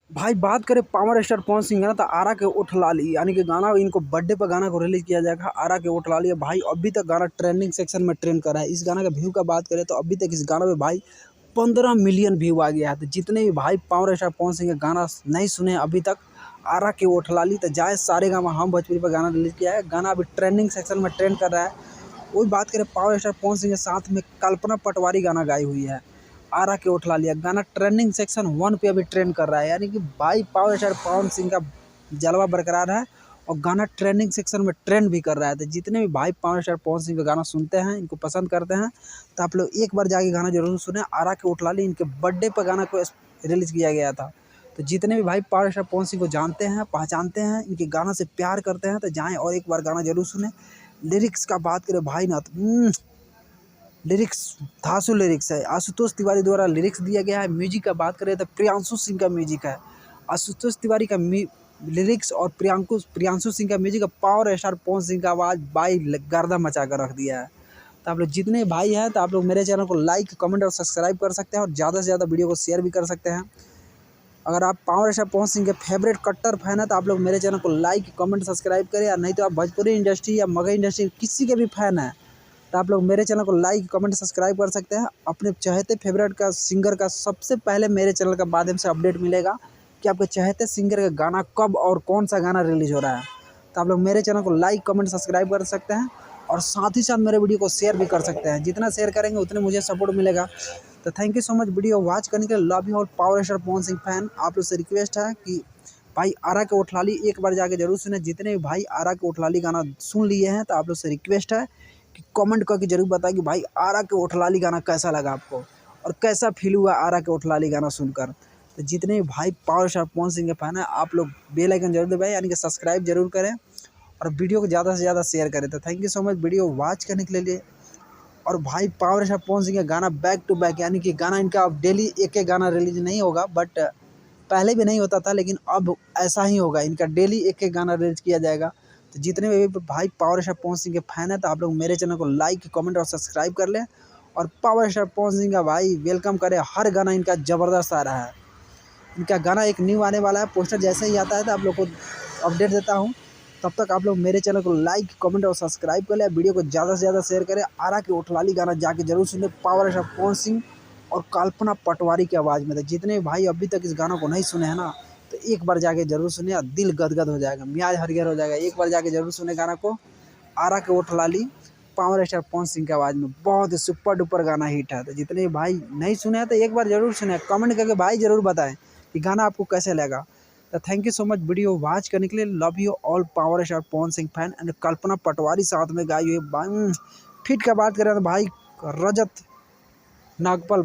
भाई बात करें पावर स्टार पवन सिंह है ना, तो आरा के ओठ लाली यानी कि गाना इनको बर्थडे पर गाना को रिलीज किया जाएगा। आरा के ओठ लाली है भाई, अभी तक गाना ट्रेंडिंग सेक्शन में ट्रेंड कर रहा है। इस गाना का व्यू का बात करें तो अभी तक इस गाना में भाई 15 मिलियन व्यू आ गया है। तो जितने भी भाई पावर स्टार पवन सिंह का गाना नहीं सुने अभी तक, आरा के ओठ लाली तो जाए सारे गामा हम भोजपुरी पर गाना रिलीज किया है। गाना अभी ट्रेंडिंग सेक्शन में ट्रेंड कर रहा है। वही बात करें पावर स्टार पवन सिंह के साथ में कल्पना पटवारी गाना गाई हुई है। आरा के उठला लिया गाना ट्रेंडिंग सेक्शन 1 पे अभी ट्रेंड कर रहा है। यानी कि भाई पावर स्टार पवन सिंह का जलवा बरकरार है और गाना ट्रेंडिंग सेक्शन में ट्रेंड भी कर रहा है। तो जितने भी भाई पावर स्टार पवन सिंह का गाना सुनते हैं, इनको पसंद करते हैं, तो आप लोग एक बार जाके गाना जरूर सुने। आरा के उठला ली इनके बर्थडे पर गाना को रिलीज किया गया था। तो जितने भी भाई पावर स्टार पवन सिंह को जानते हैं, पहचानते हैं, इनके गाना से प्यार करते हैं, तो जाएँ और एक बार गाना जरूर सुने। लिरिक्स का बात करें भाई ना, तो लिरिक्स धांसू लिरिक्स है। आशुतोष तिवारी द्वारा लिरिक्स दिया गया है। म्यूजिक का बात करें तो प्रियांशु सिंह का म्यूजिक है। आशुतोष तिवारी का लिरिक्स और प्रियांशु सिंह का music, power star Pawan Singh का आवाज़ भाई गर्दा मचा कर रख दिया है। तो आप लोग जितने भाई हैं, तो आप लोग मेरे चैनल को लाइक, कमेंट और सब्सक्राइब कर सकते हैं और ज़्यादा से ज़्यादा वीडियो को शेयर भी कर सकते हैं। अगर आप पावर स्टार पवन सिंह के फेवरेट कट्टर फैन है, तो आप लोग मेरे चैनल को लाइक, कमेंट, सब्सक्राइब करें। या नहीं तो आप भोजपुरी इंडस्ट्री या मगही इंडस्ट्री किसी के भी फैन है, तो आप लोग मेरे चैनल को लाइक, कमेंट, सब्सक्राइब कर सकते हैं। अपने चाहते फेवरेट का सिंगर का सबसे पहले मेरे चैनल के माध्यम से अपडेट मिलेगा कि आपके चाहते सिंगर का गाना कब और कौन सा गाना रिलीज हो रहा है। तो आप लोग मेरे चैनल को लाइक, कमेंट, सब्सक्राइब कर सकते हैं और साथ ही साथ मेरे वीडियो को शेयर भी कर सकते हैं। जितना शेयर करेंगे उतने मुझे सपोर्ट मिलेगा। तो thank you so much video watch करने के लिए। Love you all power star Pawan Singh fan. आप लोग से रिक्वेस्ट है कि भाई आरा के ओठलाली एक बार जाके जरूर सुने। जितने भी भाई आरा के ओठलाली गाना सुन लिए हैं, तो आप लोग से रिक्वेस्ट है कि कमेंट करके जरूर बताएं कि भाई आरा के ओठलाली गाना कैसा लगा आपको और कैसा फील हुआ आरा के ओठलाली गाना सुनकर। तो जितने भी भाई पावर स्टार पवन सिंह के फैन है, आप लोग बेल आइकन जरूर दबाएं, यानी कि सब्सक्राइब जरूर करें और वीडियो को ज़्यादा से ज़्यादा शेयर करें। तो thank you so much video watch करने के लिए। और भाई पावर स्टार पवन सिंह का गाना बैक टू बैक, यानी कि गाना इनका अब डेली एक एक गाना रिलीज नहीं होगा, बट पहले भी नहीं होता था, लेकिन अब ऐसा ही होगा। इनका डेली एक एक गाना रिलीज किया जाएगा। तो जितने भी भाई पावर स्टार पवन सिंह के फैन हैं, तो आप लोग मेरे चैनल को लाइक, कमेंट और सब्सक्राइब कर लें और पावर स्टार पवन सिंह का भाई वेलकम करें। हर गाना इनका ज़बरदस्त आ रहा है। इनका गाना एक न्यू आने वाला है, पोस्टर जैसे ही आता है तो आप लोग को अपडेट देता हूँ। तब तक आप लोग मेरे चैनल को लाइक, कमेंट और सब्सक्राइब कर लें। वीडियो को ज़्यादा से ज़्यादा शेयर करें। आरा के ओठलाली गाना जाके जरूर सुने, पावर स्टार पवन सिंह और कल्पना पटवारी की आवाज़ में। तो जितने भाई अभी तक इस गाना को नहीं सुने हैं ना, तो एक बार जाके जरूर सुने और दिल गदगद हो जाएगा, मियाज हरियर हो जाएगा। एक बार जाके जरूर सुने गाना को। आरा के ओठलाली पावर स्टार पवन सिंह की आवाज़ में बहुत ही सुपर डुपर गाना हिट है। तो जितने भाई नहीं सुने हैं, तो एक बार जरूर सुने। कमेंट करके भाई जरूर बताएं कि गाना आपको कैसे लगा। तो thank you so much video watch करने के लिए। Love you all power star Pawan Singh fan and Kalpana Patwari साथ में गाई हुई। फिट का बात करें तो भाई रजत नागपाल